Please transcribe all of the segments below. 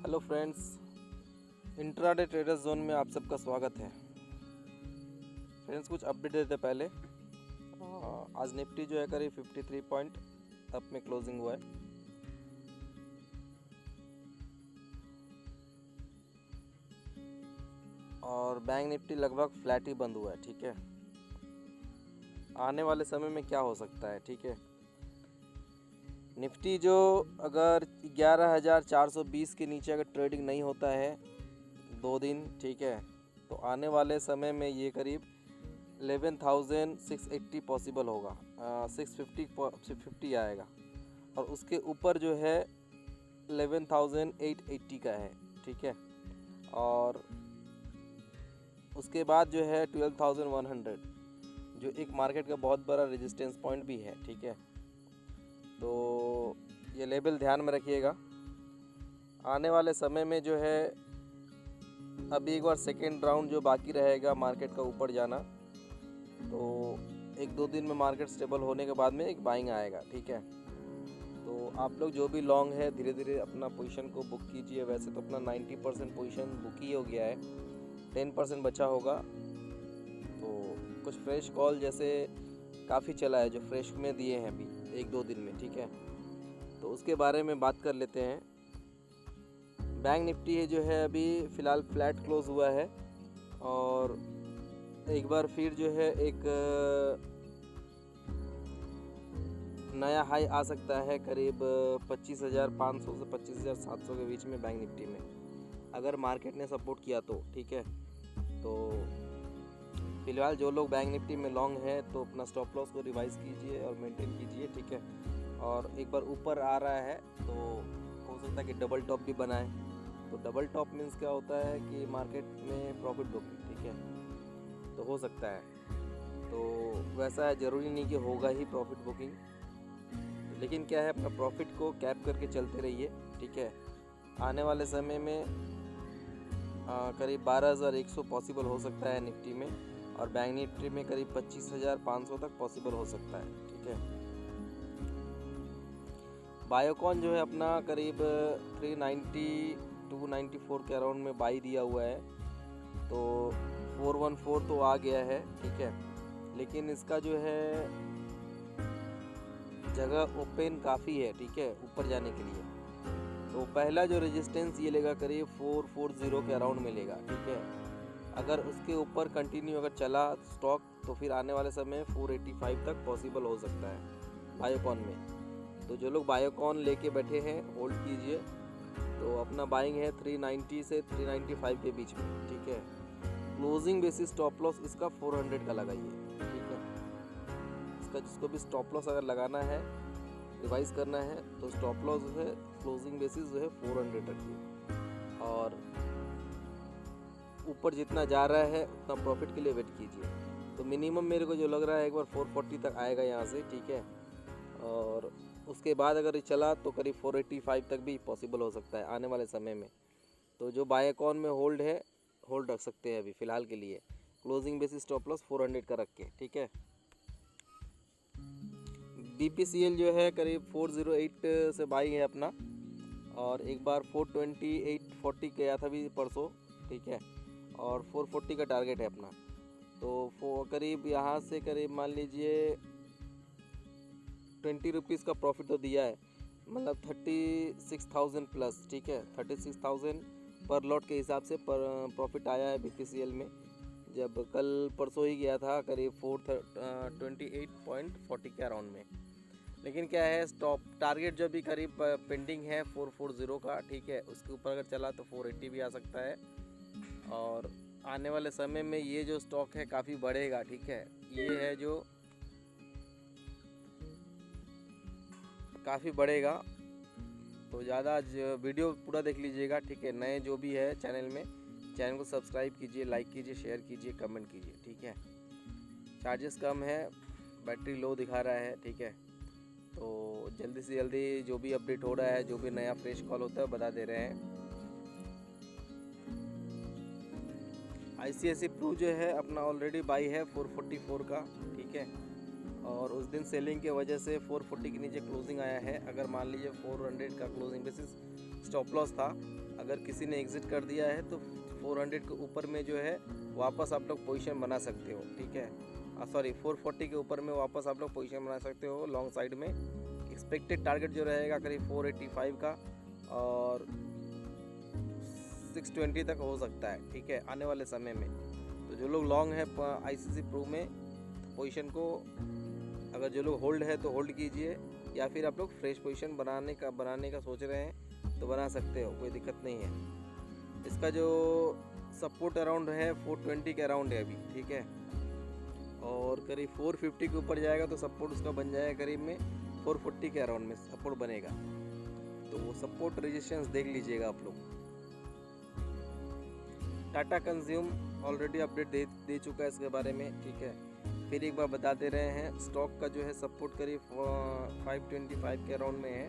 Hello friends, intraday traders zone में आप सबका स्वागत है। फ्रेंड्स, कुछ अपडेट देते पहले। आज निफ्टी जो है करीब 53 पॉइंट अप में क्लोजिंग हुआ है। और बैंक निफ्टी लगभग फ्लैट ही बंद हुआ है। ठीक है, आने वाले समय में क्या हो सकता है। ठीक है, निफ्टी जो अगर 11,420 के नीचे अगर ट्रेडिंग नहीं होता है 2 दिन, ठीक है, तो आने वाले समय में ये करीब 11,680 पॉसिबल होगा। 650 आएगा और उसके ऊपर जो है 11,880 का है। ठीक है, और उसके बाद जो है 12,100 जो एक मार्केट का बहुत बड़ा रेजिस्टेंस पॉइंट भी है। ठीक है, तो ये लेवल ध्यान में रखिएगा। आने वाले समय में जो है अभी एक बार सेकेंड राउंड जो बाकी रहेगा मार्केट का ऊपर जाना, तो 1-2 दिन में मार्केट स्टेबल होने के बाद में एक बाइंग आएगा। ठीक है, तो आप लोग जो भी लॉन्ग है धीरे धीरे अपना पोजीशन को बुक कीजिए। वैसे तो अपना 90% पोजीशन बुक ही हो गया है, 10% बचा होगा। तो कुछ फ्रेश कॉल जैसे काफ़ी चला है जो फ्रेश में दिए हैं अभी 1-2 दिन में। ठीक है, तो उसके बारे में बात कर लेते हैं। बैंक निफ्टी है जो है अभी फ़िलहाल फ्लैट क्लोज हुआ है और एक बार फिर जो है एक नया हाई आ सकता है करीब 25,500 से 25,700 के बीच में बैंक निफ्टी में, अगर मार्केट ने सपोर्ट किया तो। ठीक है, तो फिलहाल जो लोग बैंक निफ्टी में लॉन्ग है तो अपना स्टॉप लॉस को रिवाइज कीजिए और मेंटेन कीजिए। ठीक है, और एक बार ऊपर आ रहा है तो हो सकता है कि डबल टॉप भी बनाए। तो डबल टॉप मीन्स क्या होता है कि मार्केट में प्रॉफिट बुकिंग। ठीक है, तो हो सकता है, तो वैसा है, ज़रूरी नहीं कि होगा ही प्रॉफिट बुकिंग, लेकिन क्या है अपना प्रॉफिट को कैप करके चलते रहिए। ठीक है, आने वाले समय में करीब 12,100 पॉसिबल हो सकता है निफ्टी में, और बैंक निफ्टी में करीब 25,500 तक पॉसिबल हो सकता है। ठीक है, बायोकॉन जो है अपना करीब 390-294 के अराउंड में बाई दिया हुआ है, तो 414 तो आ गया है। ठीक है, लेकिन इसका जो है जगह ओपन काफ़ी है। ठीक है, ऊपर जाने के लिए तो पहला जो रेजिस्टेंस ये लेगा करीब 440 के अराउंड में लेगा। ठीक है, अगर उसके ऊपर कंटिन्यू अगर चला स्टॉक तो फिर आने वाले समय 485 तक पॉसिबल हो सकता है बायोकॉन में। तो जो लोग बायोकॉन लेके बैठे हैं होल्ड कीजिए। तो अपना बाइंग है 390 से 395 के बीच में। ठीक है, क्लोजिंग बेसिस स्टॉप लॉस इसका 400 का लगाइए। ठीक है, इसका जिसको भी स्टॉप लॉस अगर लगाना है, रिवाइज करना है, तो स्टॉप लॉस जो है क्लोजिंग बेसिस जो है 400 रखिए, और ऊपर जितना जा रहा है उतना प्रॉफिट के लिए वेट कीजिए। तो मिनिमम मेरे को जो लग रहा है एक बार 440 तक आएगा यहाँ से। ठीक है, और उसके बाद अगर चला तो करीब 485 तक भी पॉसिबल हो सकता है आने वाले समय में। तो जो बायोकॉन में होल्ड है, होल्ड रख सकते हैं अभी फ़िलहाल के लिए, क्लोजिंग बेसिस स्टॉप लॉस 400 का रख के। ठीक है, BPCL जो है करीब 408 से बाई है अपना, और एक बार 428.40 गया था भी परसों। ठीक है, और 440 का टारगेट है अपना। तो करीब यहाँ से करीब मान लीजिए 20 रुपीज़ का प्रॉफिट तो दिया है, मतलब 36,000 प्लस। ठीक है, 36,000 पर लॉट के हिसाब से पर प्रॉफिट आया है BPCL में, जब कल परसों ही गया था करीब 428.40 के अराउंड में। लेकिन क्या है, स्टॉप टारगेट जो भी करीब पेंडिंग है 440 का। ठीक है, उसके ऊपर अगर चला तो 480 भी आ सकता है, और आने वाले समय में ये जो स्टॉक है काफ़ी बढ़ेगा। ठीक है, ये है जो काफ़ी बढ़ेगा, तो ज़्यादा वीडियो पूरा देख लीजिएगा। ठीक है, नए जो भी है चैनल में, चैनल को सब्सक्राइब कीजिए, लाइक कीजिए, शेयर कीजिए, कमेंट कीजिए। ठीक है, चार्जेस कम है, बैटरी लो दिखा रहा है। ठीक है, तो जल्दी से जल्दी जो भी अपडेट हो रहा है, जो भी नया फ्रेश कॉल होता है बता दे रहे हैं। ICICI प्रू जो है अपना ऑलरेडी बाई है 444 का। ठीक है, और उस दिन सेलिंग के वजह से 440 के नीचे क्लोजिंग आया है। अगर मान लीजिए 400 का क्लोजिंग बेसिस स्टॉप लॉस था, अगर किसी ने एग्जिट कर दिया है तो 400 के ऊपर में जो है वापस आप लोग पोजीशन बना सकते हो, ठीक है। सॉरी 440 के ऊपर में वापस आप लोग पोजीशन बना सकते हो लॉन्ग साइड में। एक्सपेक्टेड टारगेट जो रहेगा करीब 485 का और 620 तक हो सकता है, ठीक है, आने वाले समय में। तो जो लोग लॉन्ग है ICICI प्रू में पोजीशन को, अगर जो लोग होल्ड है तो होल्ड कीजिए, या फिर आप लोग फ्रेश पोजीशन बनाने का सोच रहे हैं तो बना सकते हो, कोई दिक्कत नहीं है। इसका जो सपोर्ट अराउंड है 420 के अराउंड है अभी, ठीक है, और करीब 450 के ऊपर जाएगा तो सपोर्ट उसका बन जाएगा करीब में 440 के अराउंड में सपोर्ट बनेगा। तो वो सपोर्ट रेजिस्टेंस देख लीजिएगा आप लोग। टाटा कंज्यूम ऑलरेडी अपडेट दे चुका है इसके बारे में, ठीक है। फिर एक बार बता दे रहे हैं, स्टॉक का जो है सपोर्ट करीब 525 के अराउंड में है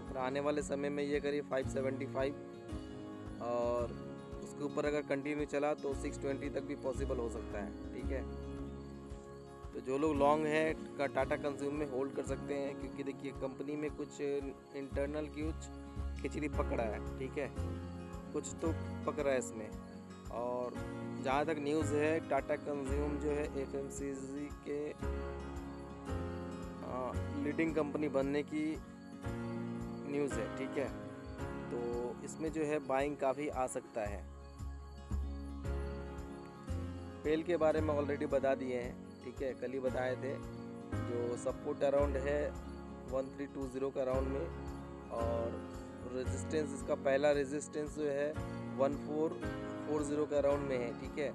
और आने वाले समय में ये करीब 575 और उसके ऊपर अगर कंटिन्यू चला तो 620 तक भी पॉसिबल हो सकता है, ठीक है। तो जो लोग लॉन्ग है का टाटा कंज्यूम में होल्ड कर सकते हैं, क्योंकि देखिए कंपनी में कुछ इंटरनल कुछ खिचड़ी पकड़ा है, ठीक है, कुछ तो पकड़ा है इसमें। और जहाँ तक न्यूज़ है टाटा कंज्यूम जो है FMCG के लीडिंग कंपनी बनने की न्यूज़ है, ठीक है। तो इसमें जो है बाइंग काफ़ी आ सकता है। पेल के बारे में ऑलरेडी बता दिए हैं, ठीक है, कल ही बताए थे। जो सपोर्ट अराउंड है 1320 का अराउंड में और रेजिस्टेंस, इसका पहला रेजिस्टेंस जो है 1440 का अराउंड में है, ठीक है।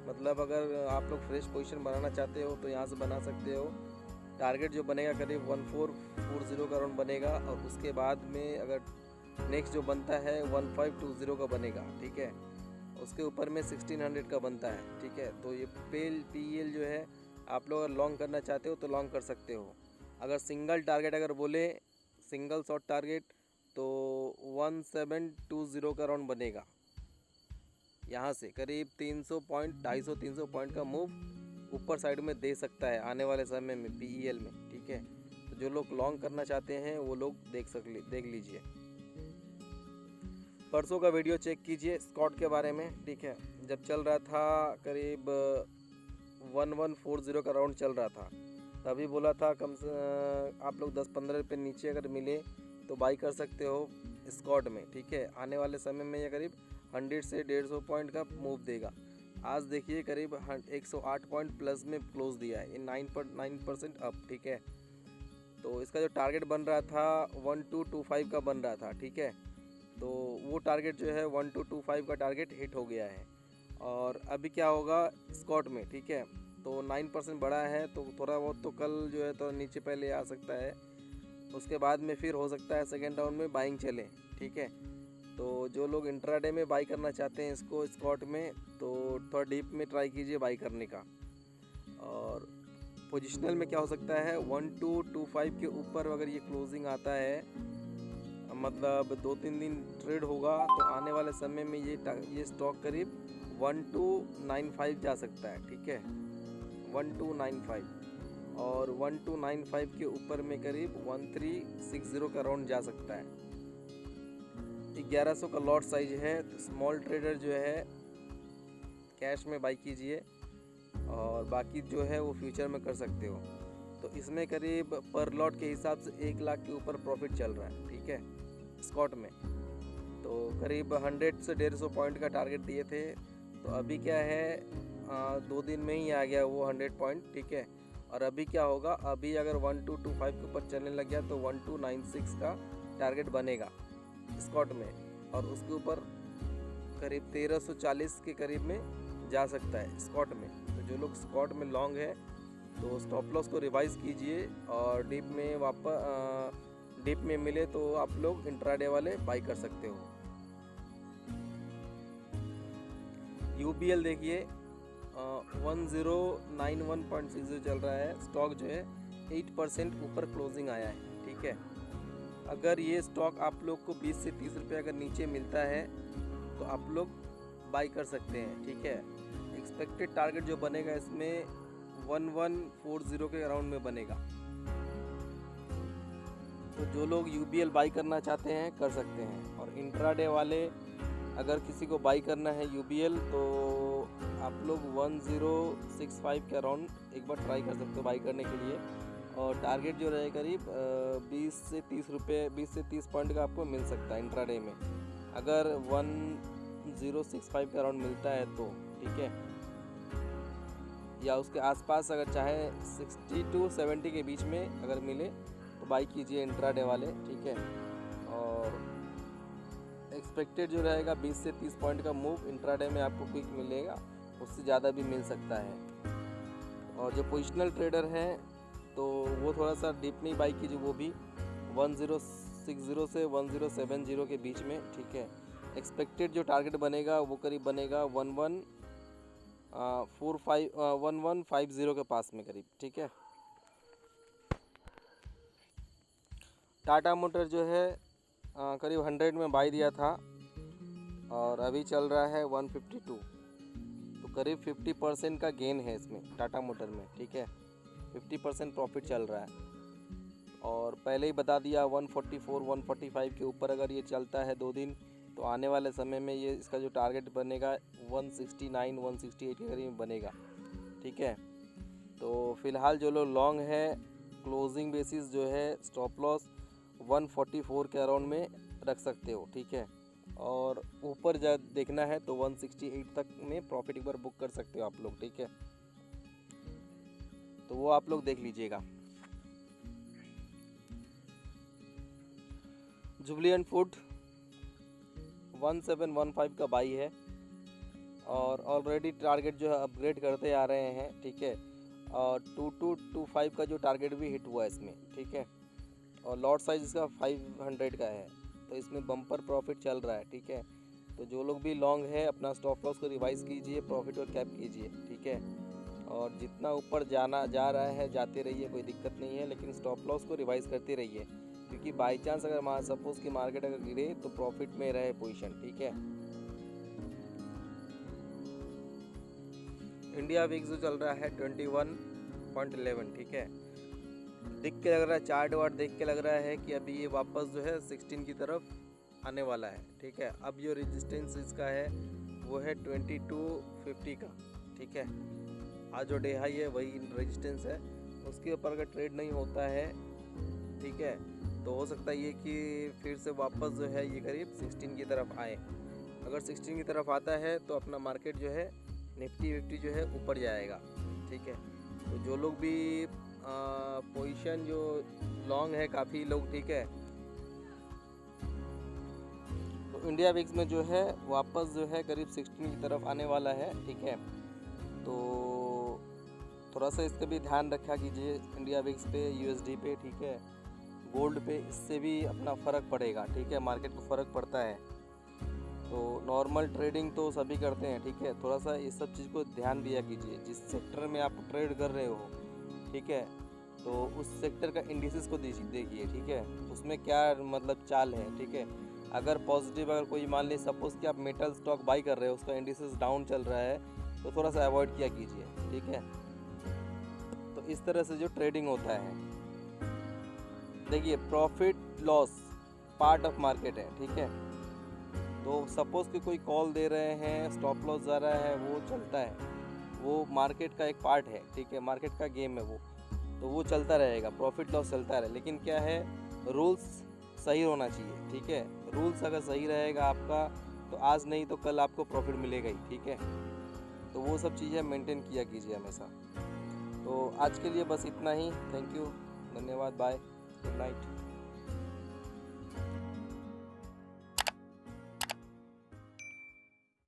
मतलब अगर आप लोग फ्रेश पोजीशन बनाना चाहते हो तो यहाँ से बना सकते हो। टारगेट जो बनेगा करीब 1440 का अराउंड बनेगा और उसके बाद में अगर नेक्स्ट जो बनता है 1520 का बनेगा, ठीक है। उसके ऊपर में 1600 का बनता है, ठीक है। तो ये PL जो है आप लोग अगर लॉन्ग करना चाहते हो तो लॉन्ग कर सकते हो। अगर सिंगल टारगेट अगर बोले, सिंगल शॉट टारगेट, तो 1720 का राउंड बनेगा। यहाँ से करीब 300 पॉइंट 250-300 पॉइंट का मूव ऊपर साइड में दे सकता है आने वाले समय में PEL में, ठीक है। तो जो लोग लॉन्ग करना चाहते हैं वो लोग देख लीजिए। परसों का वीडियो चेक कीजिए स्कॉट के बारे में, ठीक है। जब चल रहा था करीब 1140 का राउंड चल रहा था, तभी बोला था कम से आप लोग 10-15 रुपये नीचे अगर मिले तो बाई कर सकते हो स्कॉट में, ठीक है। आने वाले समय में ये करीब 100 से 150 पॉइंट का मूव देगा। आज देखिए करीब 108 पॉइंट प्लस में क्लोज दिया है, ये 9% अप, ठीक है। तो इसका जो टारगेट बन रहा था 1225 का बन रहा था, ठीक है। तो वो टारगेट जो है 1225 का टारगेट हिट हो गया है। और अभी क्या होगा स्कॉट में, ठीक है, तो 9% बढ़ा है, तो थोड़ा बहुत तो कल जो है तो नीचे पहले आ सकता है, उसके बाद में फिर हो सकता है सेकेंड राउंड में बाइंग चले, ठीक है। तो जो लोग इंट्राडे में बाई करना चाहते हैं इसको स्कॉट में, तो थोड़ा डीप में ट्राई कीजिए बाई करने का। और पोजिशनल में क्या हो सकता है 1225 के ऊपर अगर ये क्लोजिंग आता है, मतलब 2-3 दिन ट्रेड होगा, तो आने वाले समय में ये स्टॉक करीब 1295 जा सकता है, ठीक है, 1295। और 1295 के ऊपर में करीब 1360 का राउंड जा सकता है। 1100 का लॉट साइज है, तो स्मॉल ट्रेडर जो है कैश में बाई कीजिए और बाकी जो है वो फ्यूचर में कर सकते हो। तो इसमें करीब पर लॉट के हिसाब से 1 लाख के ऊपर प्रॉफिट चल रहा है, ठीक है, स्कॉट में। तो करीब 100 से 150 पॉइंट का टारगेट दिए थे, तो अभी क्या है 2 दिन में ही आ गया वो 100 पॉइंट, ठीक है। और अभी क्या होगा, अभी अगर 1225 के ऊपर चलने लग गया तो 1296 का टारगेट बनेगा स्कॉट में, और उसके ऊपर करीब 1340 के करीब में जा सकता है स्कॉट में। तो जो लोग स्कॉट में लॉन्ग है तो स्टॉप लॉस को रिवाइज कीजिए और डीप में मिले तो आप लोग इंट्राडे वाले बाई कर सकते हो। UBL देखिए 1091.60 चल रहा है, स्टॉक जो है 8% ऊपर क्लोजिंग आया है, ठीक है। अगर ये स्टॉक आप लोग को 20 से 30 रुपये अगर नीचे मिलता है तो आप लोग बाई कर सकते हैं, ठीक है। एक्सपेक्टेड टारगेट जो बनेगा इसमें 1140 के अराउंड में बनेगा। तो जो लोग यूबीएल बाई करना चाहते हैं कर सकते हैं। और इंट्राडे वाले अगर किसी को बाई करना है यूबीएल तो आप लोग 1065 के अराउंड एक बार ट्राई कर सकते हो बाई करने के लिए। और टारगेट जो रहे करीब 20 से 30 रुपये 20 से 30 पॉइंट का आपको मिल सकता है इंट्राडे में, अगर 1065 के अराउंड मिलता है तो, ठीक है, या उसके आसपास अगर चाहे 60 to 70 के बीच में अगर मिले तो बाई कीजिए इंट्राडे वाले, ठीक है। और एक्सपेक्टेड जो रहेगा 20 से 30 पॉइंट का मूव इंट्राडे में आपको क्विक मिलेगा, उससे ज़्यादा भी मिल सकता है। और जो पोजिशनल ट्रेडर हैं तो वो थोड़ा सा डीप में बाई कीजिए, वो भी 1060 से 1070 के बीच में, ठीक है। एक्सपेक्टेड जो टारगेट बनेगा वो करीब बनेगा 1150 के पास में करीब, ठीक है। टाटा मोटर जो है करीब 100 में बाई दिया था और अभी चल रहा है 152, तो करीब 50% का गेन है इसमें टाटा मोटर में, ठीक है। 50% प्रॉफिट चल रहा है। और पहले ही बता दिया 144 145 के ऊपर अगर ये चलता है 2 दिन तो आने वाले समय में ये इसका जो टारगेट बनेगा 169 168 के करीब बनेगा, ठीक है। तो फिलहाल जो लोग लॉन्ग है क्लोजिंग बेसिस जो है स्टॉप लॉस 144 के अराउंड में रख सकते हो, ठीक है। और ऊपर जब देखना है तो 168 तक में प्रॉफिट एक बार बुक कर सकते हो आप लोग, ठीक है। तो वो आप लोग देख लीजिएगा। जुबलियन फूड 1715 का बाई है और ऑलरेडी टारगेट जो है अपग्रेड करते आ रहे हैं, ठीक है। और 2225 का जो टारगेट भी हिट हुआ है इसमें, ठीक है। और लॉट साइज इसका 500 का है, तो इसमें बम्पर प्रॉफिट चल रहा है, ठीक है। तो जो लोग भी लॉन्ग है अपना स्टॉप लॉस को रिवाइज कीजिए, प्रॉफिट और कैप कीजिए, ठीक है। और जितना ऊपर जा रहा है जाते रहिए, कोई दिक्कत नहीं है, लेकिन स्टॉप लॉस को रिवाइज करते रहिए, क्योंकि बाई चांस अगर सपोज कि मार्केट अगर गिरे तो प्रॉफिट में रहे पोजीशन, ठीक है। इंडिया विक्स जो चल रहा है 21.11, ठीक है। दिख के लग रहा है चार्ट वार्ट देख के लग रहा है कि अभी ये वापस जो है 16 की तरफ आने वाला है, ठीक है। अब जो रेजिस्टेंस इसका है वो है 2250 का, ठीक है। आज जो डे हाई है वही रेजिस्टेंस है, उसके ऊपर अगर ट्रेड नहीं होता है, ठीक है, तो हो सकता है ये कि फिर से वापस जो है ये करीब 16 की तरफ आए। अगर 16 की तरफ आता है तो अपना मार्केट जो है निफ्टी 50 जो है ऊपर जाएगा, ठीक है। तो जो लोग भी पोजीशन जो लॉन्ग है काफ़ी लोग, ठीक है, तो इंडिया विक्स में जो है वापस जो है करीब 16 की तरफ आने वाला है, ठीक है। तो थोड़ा सा इसका भी ध्यान रखा कीजिए इंडिया विक्स पे, यूएसडी पे, ठीक है, गोल्ड पे, इससे भी अपना फ़र्क पड़ेगा, ठीक है। मार्केट को फ़र्क पड़ता है। तो नॉर्मल ट्रेडिंग तो सभी करते हैं, ठीक है। थोड़ा सा इस सब चीज़ को ध्यान दिया कीजिए, जिस सेक्टर में आप ट्रेड कर रहे हो, ठीक है, तो उस सेक्टर का इंडिसेस को देखिए, ठीक है, उसमें क्या मतलब चाल है, ठीक है। अगर पॉजिटिव अगर कोई मान ली सपोज कि आप मेटल स्टॉक बाई कर रहे हो, उसका इंडिसेस डाउन चल रहा है तो थोड़ा सा अवॉइड किया कीजिए, ठीक है। तो इस तरह से जो ट्रेडिंग होता है, देखिए profit loss part of market है, ठीक है। तो सपोज कि कोई कॉल दे रहे हैं, स्टॉप लॉस जा रहा है, वो चलता है, वो मार्केट का एक पार्ट है, ठीक है, मार्केट का गेम है वो, तो वो चलता रहेगा, प्रॉफिट लॉस चलता रहे। लेकिन क्या है, रूल्स सही होना चाहिए, ठीक है। रूल्स अगर सही रहेगा आपका तो आज नहीं तो कल आपको प्रॉफिट मिलेगा ही, ठीक है। तो वो सब चीज़ें मेंटेन किया कीजिए हमेशा। तो आज के लिए बस इतना ही। थैंक यू, धन्यवाद, बाय, गुड नाइट।